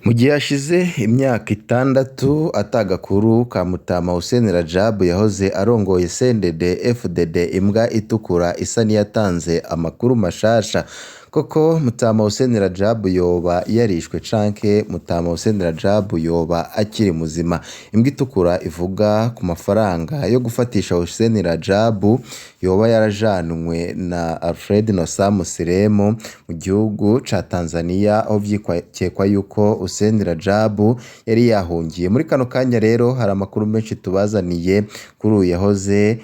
Mu gihe hashize imyaka 6 atagakuru ka Mutama Hussein Rajab yahoze arongoye CNDD-FDD imbwa itukura isa niyatanze amakuru mashasha koko Mutama Hussein Rajab yoba yarishwe canke Mutama Hussein Rajab yoba akiri muzima. Imbwa itukura ivuga ku mafaranga yo gufatisha Hussein Rajab yoba yarajanwe na Alfred Nossa Musiremu mu gihugu ca Tanzania aho vyikekwa yuko Hussein Rajab yari yahungiye. Muri kano kanya rero hari amakuru menshi tubazaniye kuri uyu yahoze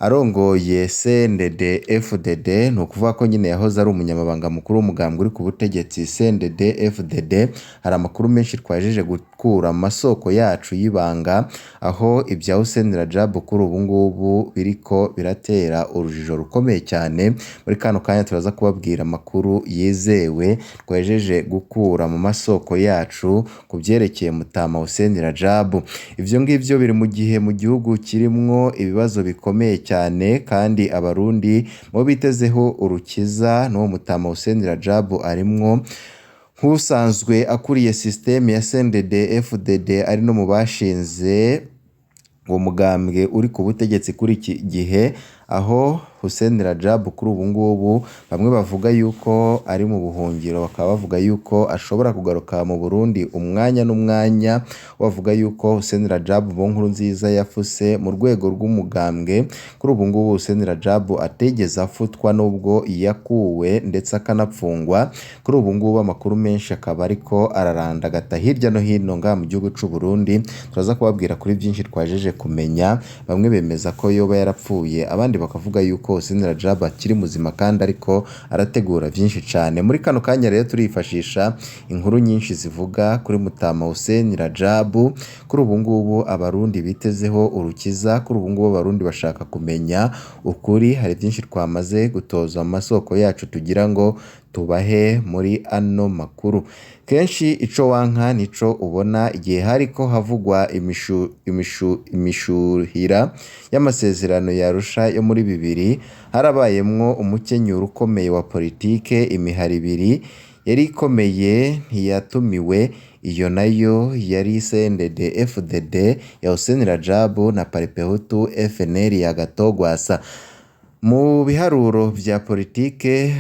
arongoye CNDD-FDD, ni ukuvuga ko nyine yahoze ari umunyamabanga mukuru w'umugambwe uri ku butegetsi CNDD-FDD. Hari amakuru menshi twajeje gukura mu masoko yacu y'ibanga, aho ibya Hussein Rajab kuri ubu ngubu biriko biratera urujijo rukomeye cyane. Muri kano kanya turaza kubabwira amakuru yizewe twajeje gukura mu masoko yacu ku byerekeye Mutama Hussein Rajab. Ivyo ngivyo biri mu gihe mu gihugu kirimwo ibibazo bikomeye cyane, kandi abarundi mo bitezeho urukiza n'uwo Mutama Hussein Rajab arimwo nk'usanzwe akuriye systeme ya CNDD-FDD, ari no mu bashinze uwo mugambwe uri ku butegetsi kuri iki gihe, aho Hussein Rajab kuri ubu ngubu bamwe bavuga yuko ari mu buhungiro, bakaba bavuga yuko ashobora kugaruka mu Burundi umwanya n'umwanya. Bavuga yuko Hussein Rajab bo nkuru nziza yafuse mu rwego rw'umugambwe. Kuri ubu ngubu Hussein Rajab ategeza afutwa nubwo yakuwe ndetse akanapfungwa. Kuri ubu ngubu amakuru menshi akaba ariko ararandagata hirya no hino ngaha mu gihugu c'u Burundi. Turaza kubabwira kuri byinshi twajeje kumenya. Bamwe bemeza ko yoba yarapfuye, abandi bakavuga yuko Hussein Rajab akiri muzima kandi ariko arategura byinshi cyane. Muri kano kanya rero turifashisha inkuru nyinshi zivuga kuri Mutama Hussein Rajab. Kuri ubu ngubu abarundi bitezeho urukiza, kuri ubu ngubu abarundi bashaka kumenya ukuri. Hari byinshi twamaze gutoza mu masoko yacu tugira ngo tubahe muri ano makuru. Kenshi ico wanka nico ubona. Igihe hariko havugwa imishuhira y'amasezerano ya Arusha yo muri 2000, harabayemwo umukenyuro ukomeye wa politike. Imihari ibiri yari ikomeye ntiyatumiwe, iyo nayo yari CNDD-FDD ya Hussein Rajab na Paripehutu FNL ya Gatogwasa. Mu biharuro vya politike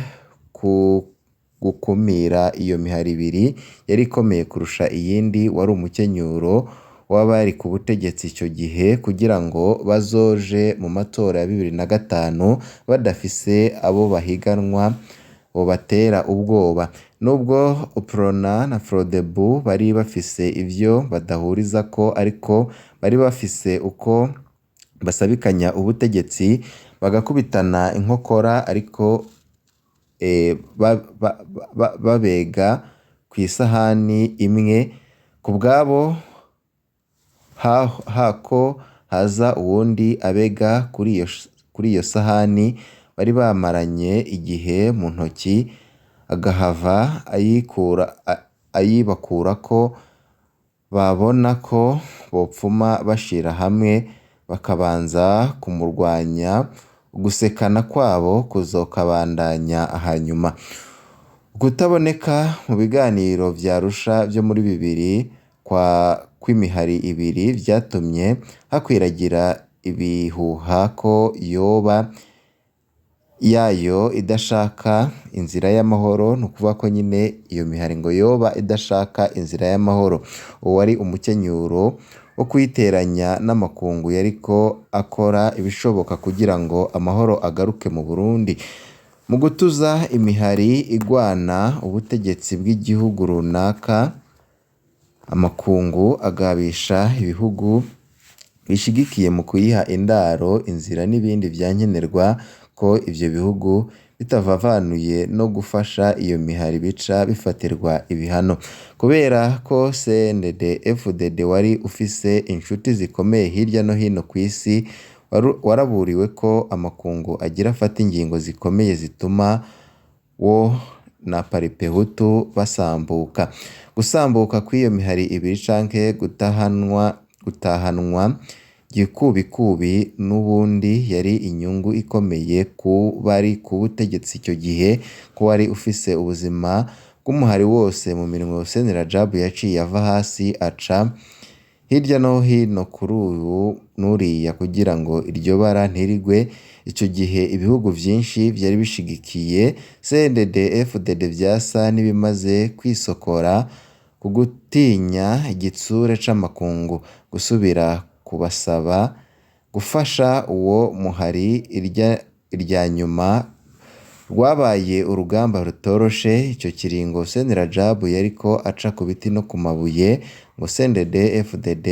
gukumira iyo mihari ibiri yari ikomeye kurusha iyindi, wari umukenyuro w'abari ku butegetsi icyo gihe kugira ngo bazoje mu matora ya 2005 badafise abo bahiganwa bo batera ubwoba. Nubwo Uprona na Frodebu bari bafise ivyo badahuriza ko, ariko bari bafise uko basabikanya ubutegetsi bagakubitana inkokora, ariko babega ku isahani imwe. Ku bwabo hako haza uwundi abega kuri iyo sahani bari bamaranye igihe mu ntoki, agahava ayibakura ko babona ko bopfuma bashira hamwe bakabanza kumurwanya. Gusekana kwabo kuzokabandanya hanyuma. Kutaboneka mu biganiro vya Arusha vyo muri 2000 kw'imihari ibiri vyatumye hakwiragira ibihuha ko yoba yayo idashaka inzira y'amahoro. Ni ukuvuga ko nyine iyo mihari ngo yoba idashaka inzira y'amahoro. Uwari umukenyuro wo kuyiteranya n'amakungu yariko akora ibishoboka kugira ngo amahoro agaruke mu Burundi. Mu gutuza imihari igwana ubutegetsi bw'igihugu runaka, amakungu agabisha ibihugu bishigikiye mu kuyiha indaro, inzira n'ibindi vyankenerwa ko ivyo bihugu bitavavanuye no gufasha iyo mihari bica bifatirwa ibihano. Kubera ko CNDD-FDD wari ufise inshuti zikomeye hirya no hino ku isi, waraburiwe ko amakungu agira afata ingingo zikomeye zituma wo na Paripehutu basambuka. Gusambuka kw'iyo mihari ibiri canke gutahanwa gikubikubi n'ubundi yari inyungu ikomeye ku bari ku butegetsi icyo gihe, ko wari ufise ubuzima bw'umuhari wose mu minwe Hussein Rajab yaciye ava hasi aca hirya no hino kuri uyu n'uriya kugira ngo iryo bara ntirigwe. Ico gihe ibihugu vyinshi vyari bishigikiye CNDD-FDD vyasa n'ibimaze kwisokora ku gutinya igitsure c'amakungu gusubira kubasaba gufasha uwo muhari. Irya nyuma rwabaye urugamba rutoroshe. Ico kiringo Hussein Rajab yariko aca ku biti no ku mabuye ngo CNDD-FDD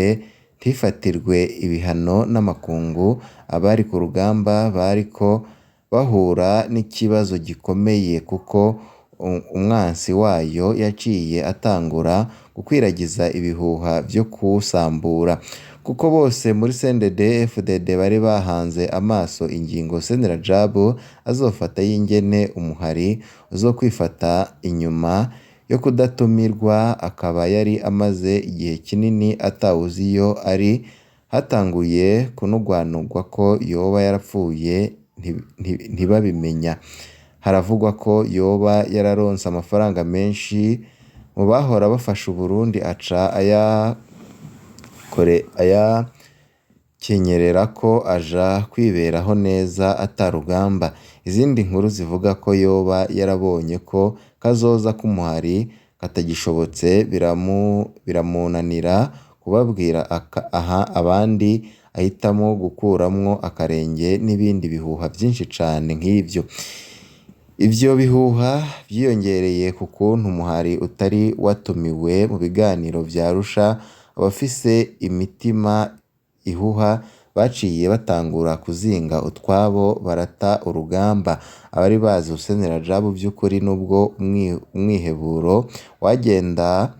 ntifatirwe ibihano n'amakungu. Abari ku rugamba bariko bahura n'ikibazo gikomeye kuko umwansi wayo yaciye atangura gukwiragiza ibihuha vyo kuwusambura, kuko bose muri CNDD-FDD bari bahanze amaso ingingo Hussein Rajab azofata y'ingene umuhari uzokwifata inyuma yo kudatumirwa. Akaba yari amaze igihe kinini atawuzi iyo ari. Hatanguye kunugwanugwa ko yoba yarapfuye ntibabimenya. Haravugwa ko yoba yararonse amafaranga menshi mu bahora bafasha Uburundi aca ayakenyerera ko aja kwiberaho neza atarugamba. Izindi nkuru zivuga ko yoba yarabonye ko kazoza k'umuhari katagishobotse biramunanira kubabwira abandi ahitamo gukuramwo akarenge n'ibindi bihuha vyinshi cane nk'ivyo. Ivyo bihuha vyiyongereye ku kuntu umuhari utari watumiwe mu biganiro vya Arusha. Abafise imitima ihuha baciye batangura kuzinga utwabo barata urugamba. Abari bazi Hussein Rajab vy'ukuri nubwo umwiheburo wagenda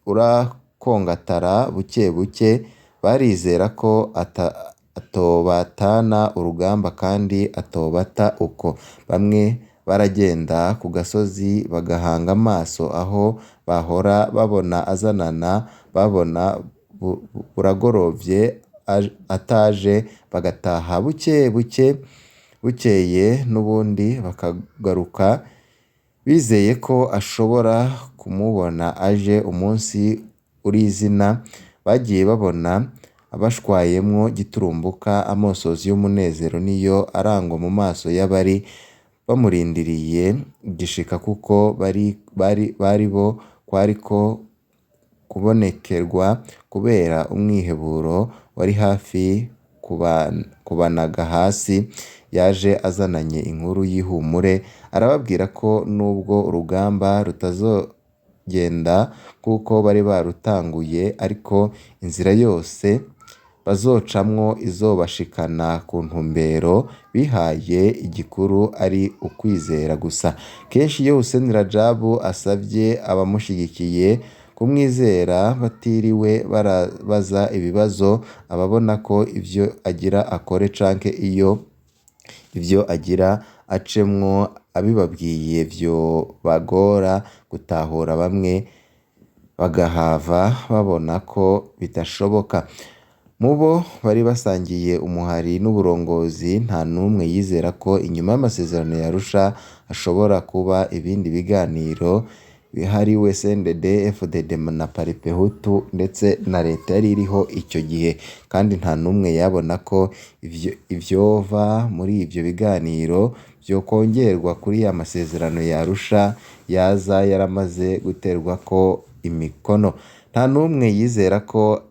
urakongatara buke buke, barizera ko atobatana urugamba kandi atobata uko. Bamwe baragenda ku gasozi bagahanga amaso aho bahora babona azanana, babona buragorovye ataje bagataha buke buke. Bukeye n'ubundi bakagaruka bizeye ko ashobora kumubona aje umunsi urizina. Bagiye babona abashwayemwo giturumbuka. Amosozi y'umunezero niyo arangwa mu maso y'abari bamurindiriye igishika, kuko bari bo kwariko kubonekerwa kubera umwiheburo wari hafi kubanaga hasi. Yaje azananye inkuru y'ihumure, arababwira ko nubwo urugamba rutazogenda kuko bari barutanguye, ariko inzira yose bazocamwo izobashikana ku ntumbero bihaye. Igikuru ari ukwizera gusa. Kenshi iyo Hussein Rajab asavye abamushigikiye kumwizera batiriwe barabaza ibibazo, ababona ko ivyo agira akore canke ivyo agira acemwo abibabwiye vyo bagora gutahura. Bamwe bagahava babona ko bidashoboka. Mubo bari basangiye umuhari n'uburongozi nta numwe yizera ko inyuma y'amasezerano ya Arusha hashobora kuba ibindi biganiro bihariwe CNDD-FDD na Parpehutu ndetse na leta yari iriho icyo gihe, kandi nta numwe yabona ko ivyova muri ivyo biganiro vyokongerwa kuri ya masezerano ya Arusha yaza yaramaze guterwa ko imikono. Nta numwe yizera ko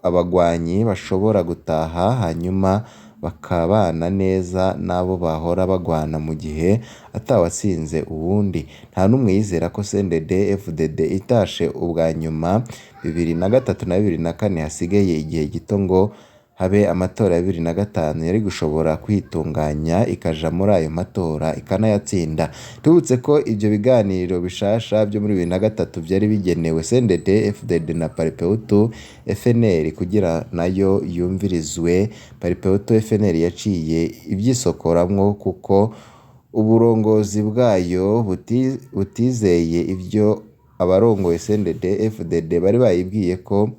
abagwanyi bashobora gutaha hanyuma bakabana neza n'abo bahora bagwana mu gihe atawatsinze uwundi. Nta numwe yizera ko CNDD-FDD itashe ubwa nyuma 2003 na 2004 hasigaye igihe gito ngo habe amatora ya 2005 yari gushobora kwitunganya ikaja muri ayo matora ikanayatsinda. Tubutse ko ivyo biganiro bishasha byo muri 2003 vyari bigenewe CNDD-FDD na Parpehutu FNL kugira nayo yumvirizwe. Parpehutu FNL yaciye ivyisokoramwo kuko uburongozi bwayo butizeye ivyo abarongoye CNDD-FDD bari bayibwiye ko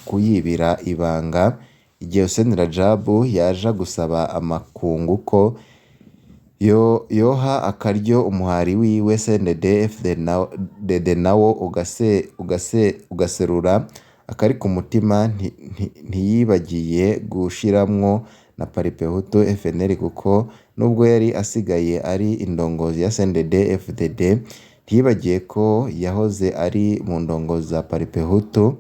kuyibira ibanga. Igihe Hussein Rajab yaja gusaba amakungu ko yoha akaryo umuhari wiwe CNDD-FDD nawo ugaserura akari ku mutima, ntiyibagiye gushiramwo na Paripehutu FNL, kuko nubwo yari asigaye ari indongozi ya CNDD-FDD ntiyibagiye ko yahoze ari mu ndongozi za Paripehutu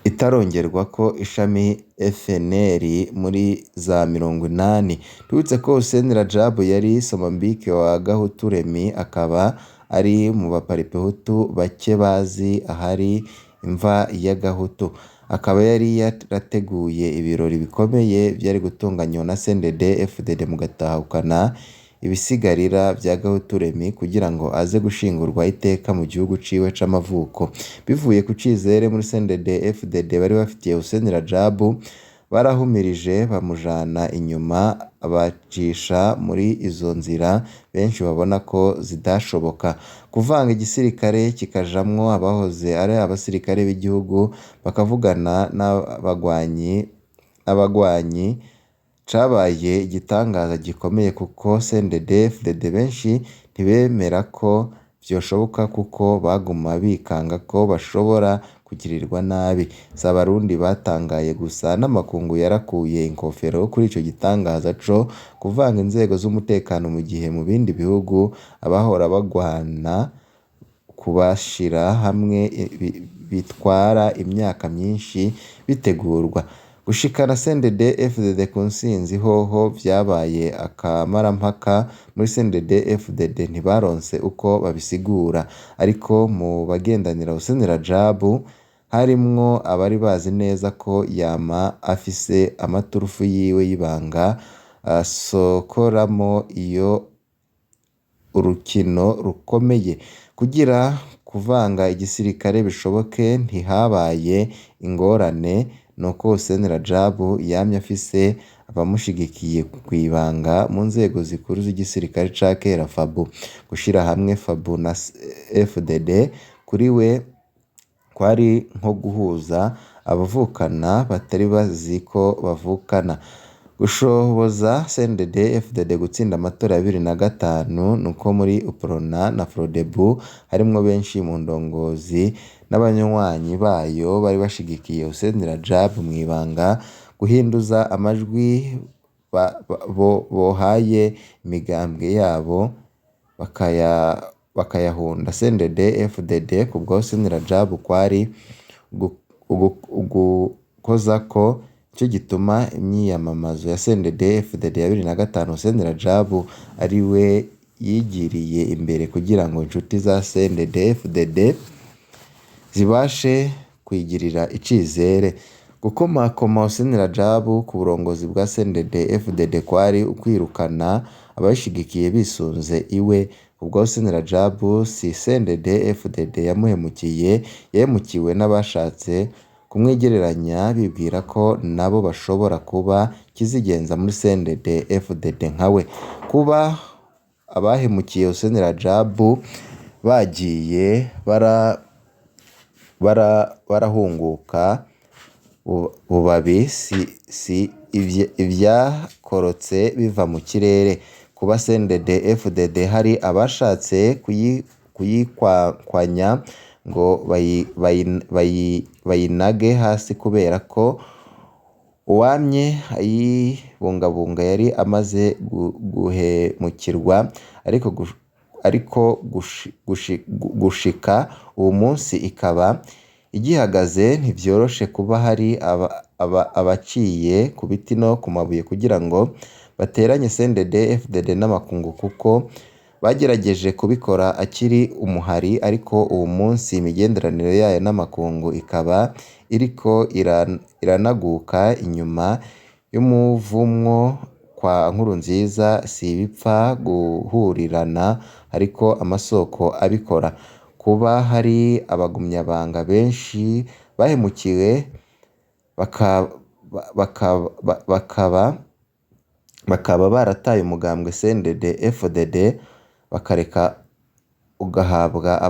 itarongerwa ko ishami FNL muri za 80. Tubutse ko Hussein Rajab yari Somambike wa Gahutu Remy, akaba ari mu baparipehutu bake bazi ahari imva ya Gahutu. Akaba yari yarateguye ibirori bikomeye byari gutunganywa na CNDD-FDD mu gatahukana ibisigarira bya Gahutu Remy kugira ngo aze gushingurwa iteka mu gihugu ciwe c'amavuko. Bivuye ku cizere muri CNDD-FDD bari bafitiye Hussein Rajab, barahumirije bamujana inyuma, abacisha muri izo nzira benshi babona ko zidashoboka. Kuvanga igisirikare kikajamwo abahoze ari abasirikare b'igihugu bakavugana n'abagwanyi cabaye igitangaza gikomeye, kuko CNDD-FDD benshi ntibemera ko vyoshoboka, kuko baguma bikanga ko bashobora kugirirwa nabi. Si abarundi batangaye gusa, n'amakungu yarakuye inkofero kuri ico gitangaza co kuvanga inzego z'umutekano, mu gihe mu bindi bihugu abahora bagwana kubashira hamwe bitwara imyaka myinshi bitegurwa. Gushikana CNDD-FDD ku ntsinzi hoho vyabaye akamarampaka muri CNDD-FDD ntibaronse uko babisigura, ariko mu bagendanira Hussein Rajab harimwo abari bazi neza ko yama afise amaturufu yiwe y'ibanga asokoramo iyo urukino rukomeye. Kugira kuvanga igisirikare bishoboke ntihabaye ingorane, nuko Hussein Rajab yamye afise abamushigikiye kwibanga mu nzego zikuru z'igisirikare ca kera FABU. Gushira hamwe FABU na FDD kuri we kwari nko guhuza abavukana batari bazi ko bavukana. Gushoboza CNDD-FDD gutsinda amatora ya 2005 nuko muri UPRONA na FRODEBU harimwo benshi mu ndongozi n'abanywanyi bayo bari bashigikiye Hussein Rajab mwibanga guhinduza amajwi bohaye imigambwe yabo bakayahunda CNDD-FDD. Kubwo Hussein Rajab kwari ugukozako, cyo gituma imyiyamamazo ya CNDD-FDD ya 2005 Hussein Rajab ari we yigiriye imbere kugira ngo inshuti za CNDD-FDD zibashe kwigirira icizere. Gukomakoma Hussein Rajab ku burongozi bwa CNDD-FDD kwari ukwirukana abashigikiye bisunze iwe. Ubwo Hussein Rajab si CNDD-FDD yahemukiwe n'abashatse kumwegereranya bibwira ko nabo bashobora kuba kizigenza muri CNDD-FDD nkawe. Kuba abahemukiye Hussein Rajab bagiye barahunguka bubabi, si ivyakorotse biva mu kirere. Kuba CNDD-FDD hari abashatse kuyikwanya ngo bayinage hasi, kubera ko uwamye ayibungabunga yari amaze guhemukirwa, ariko gushika uwo munsi ikaba igihagaze. Ntivyoroshe kuba hari abaciye ku biti no ku mabuye kugira ngo bateranye CNDD-FDD n'amakungu, kuko bagerageje kubikora akiri umuhari, ariko uwo munsi imigenderanire yayo n'amakungu ikaba iriko iranaguka inyuma y'umuvumwo kwa Nkurunziza. Si ibipfa guhurirana, ariko amasoko abikora. Kuba hari abagumyabanga benshi bahemukiwe bakaba barataye umugambwe CNDD-FDD bakareka ugahabwa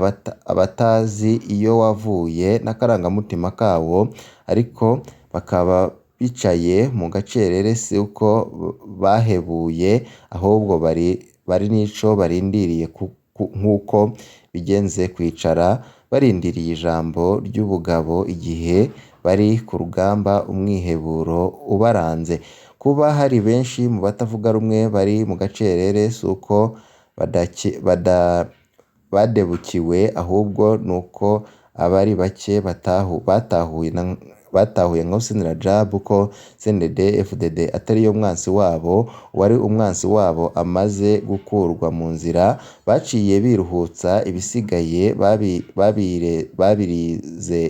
abatazi iyo wavuye n'akarangamutima kawo, ariko bakaba bicaye mu gacerere si uko bahebuye ahubwo bari n'ico barindiriye nk'uko bigenze kwicara barindiriye ijambo ry'ubugabo igihe bari ku rugamba umwiheburo ubaranze. Kuba hari benshi mu batavuga rumwe bari mu gacerere si uko badebukiwe ahubwo nuko abari bake batahuye nka Hussein Rajab ko CNDD-FDD atariyo mwansi wabo, wari umwansi wabo amaze gukurwa mu nzira. Baciye biruhutsa ibisigaye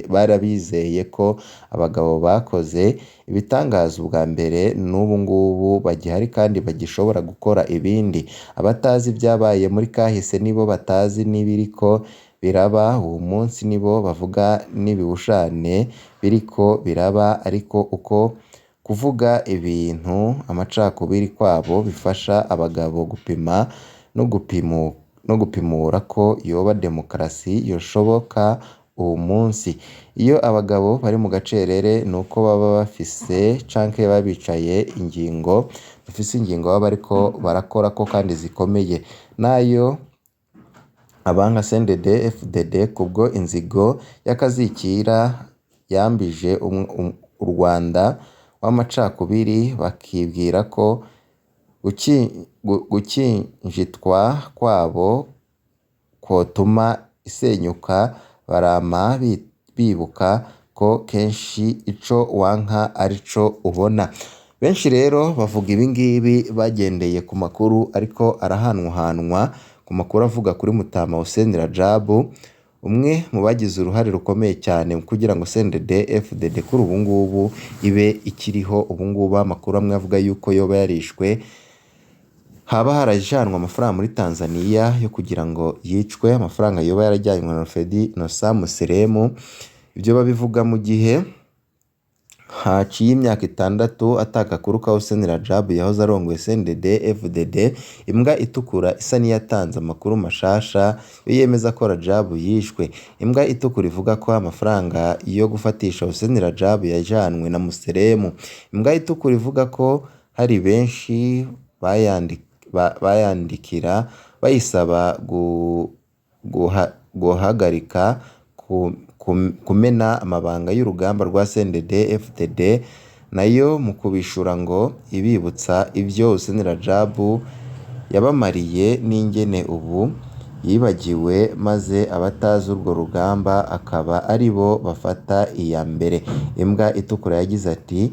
barabizeye ko abagabo bakoze ibitangaza ubwa mbere n'ubu ngubu bagihari kandi bagishobora gukora ibindi. Abatazi ibyabaye muri kahise nibo batazi n'ibiriko biraba uwo munsi, nibo bavuga n'ibihushane biriko biraba, ariko uko kuvuga ibintu amacakubiri kwabo bifasha abagabo gupima no gupimura ko yoba demokarasi yoshoboka uwo munsi. Iyo abagabo bari mu gacerere nuko baba bafise canke babicaye bafise ingingo baba bariko barakorako kandi zikomeye, nayo abanka CNDD-FDD kubwo inzigo y'akazikira yambije u Rwanda w'amacakubiri, bakibwira ko gukinjitwa kwabo kwotuma isenyuka. Barama bibuka ko kenshi ico wanka arico ubona. Benshi rero bavuga ibingibi bagendeye ku makuru ariko arahanwahanwa, ku makuru avuga kuri Mutama Hussein Rajab, umwe mu bagize uruhare rukomeye cyane kugira ngo CNDD-FDD kuri ubu ngubu ibe ikiriho. Ubu ngubu amakuru amwe avuga yuko yoba yarishwe, haba harajanwa amafaranga muri Tanzania yo kugira ngo yicwe, amafaranga yoba yarajyanywe na Fedi Nosa Museremu. Ibyo babivuga mu gihe haciye imyaka 6 atagakuru ka Hussein Rajab yahoze arongoye CNDD-FDD. Imbwa itukura isa niyatanze amakuru mashasha yo yemeza ko Rajab yishwe. Imbwa itukura ivuga ko amafaranga yo gufatisha Hussein Rajab yajanwe na Museremu. Imbwa itukura ivuga ko hari benshi bayandikira bayisaba guhagarika kumena amabanga y'urugamba rwa CNDD-FDD, nayo mu kubishura ngo ibibutsa ibyo Hussein Rajab yabamariye n'ingene ubu yibagiwe, maze abatazi urwo rugamba akaba ari bo bafata iya mbere. Imbwa itukura yagize ati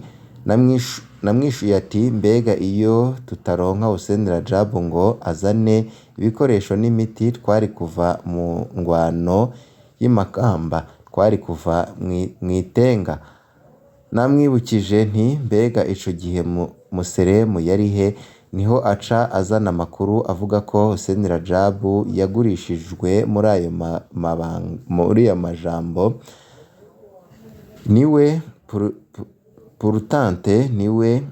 namwishuye ati mbega iyo tutaronka Hussein Rajab ngo azane ibikoresho n'imiti twari kuva mu ngwano y'Imakamba, twari kuva mwitenga. Namwibukije nti mbega ico gihe Museremu yarihe, niho aca azana amakuru avuga ko Hussein Rajab yagurishijwe muri ayo majambo. Niwe Purutante niwe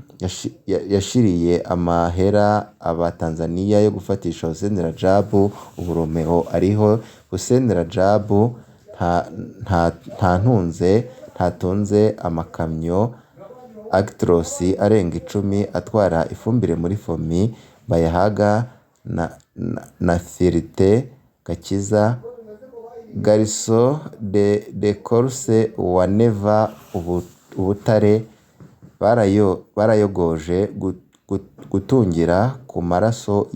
yashiriye amahera Abatanzania yo gufatisha Hussein Rajab. Ubu Romeo ariho, Hussein Rajab ntatunze amakamyo Actros arenga 10 atwara ifumbire muri Fomi Bayahaga na Firite Gakiza Gariso de Corse wa Neva Ubutare barayogoje gutungira ku maraso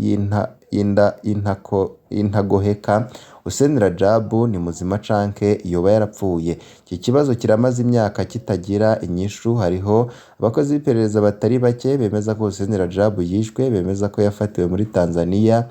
y'intagoheka. Hussein Rajab ni muzima canke yoba yarapfuye? Iki kibazo kiramaze imyaka kitagira inyishu. Hariho abakozi b'iperereza batari bake bemeza ko Hussein Rajab yishwe, bemeza ko yafatiwe muri Tanzania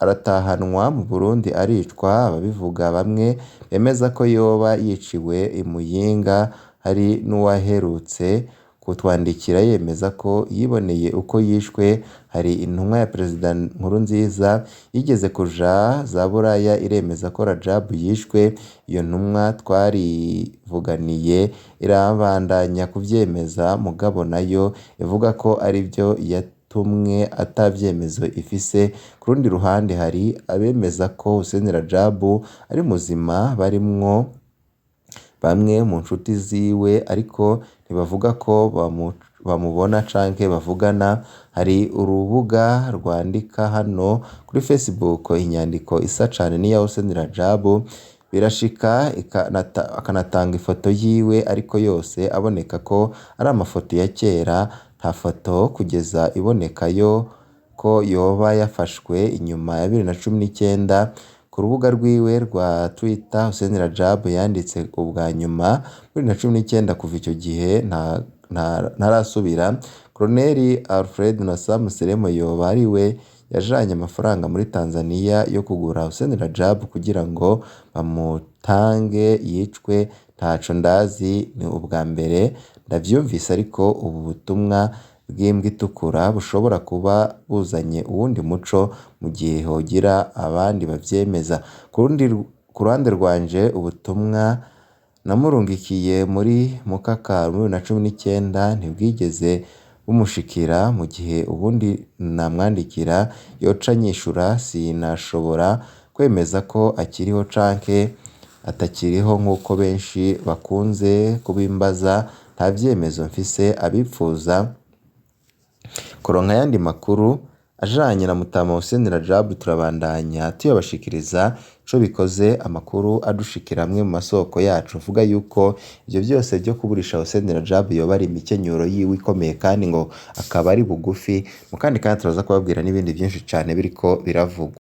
aratahanwa mu Burundi aricwa. Ababivuga bamwe bemeza ko yoba yiciwe i Muyinga. Hari n'uwaherutse kutwandikira yemeza ko yiboneye uko yishwe. Hari intumwa ya Perezida Nkurunziza yigeze kuja za Buraya iremeza ko Rajab yishwe. Iyo ntumwa twarivuganiye irabandanya kuvyemeza, mugabo nayo ivuga ko ari byo yatumwe atavyemezo ifise. Ku rundi ruhande hari abemeza ko Hussein Rajab ari muzima, bamwe mu nshuti ziwe ariko ntibavuga ko bamubona canke bavugana. Hari urubuga rwandika hano kuri Facebook inyandiko isa cane n'iya Hussein Rajab, birashika akanatanga ifoto yiwe ariko yose aboneka ko ari amafoto ya kera, nta foto kugeza ibonekayo ko yoba yafashwe inyuma ya 2019. Ku rubuga rwiwe rwa Twitter Hussein Rajab yanditse ubwa nyuma muri 2019, kuva icyo gihe ntarasubira. Colonel Alfred Nassar Museremo yoba ari we yajanye amafaranga muri Tanzania yo kugura Hussein Rajab kugira ngo bamutange yicwe. Ntaco ndazi, ni ubwa mbere ndavyumvise, ariko ubu butumwa bw'imbwa itukura bushobora kuba buzanye uwundi muco mu gihe hogira abandi bavyemeza. Ku ruhande rwanje ubutumwa namurungikiye muri Mukaka 2019 ntibwigeze bumushikira, mu gihe ubundi namwandikira yoca nyishura. Sinashobora kwemeza ko akiriho canke atakiriho nk'uko benshi bakunze kubimbaza. Nta vyemezo mfise. Abipfuza kuronka ayandi makuru ajanye na Mutama Hussein Rajab turabandanya tuyabashikiriza ico bikoze amakuru adushikira amwe mu masoko yacu vuga yuko ivyo byose byo kuburisha Hussein Rajab yoba ari imikenyero yiwe ikomeye kandi ngo akaba ari bugufi. Mu kandi turaza kubabwira n'ibindi byinshi cane biriko biravugwa.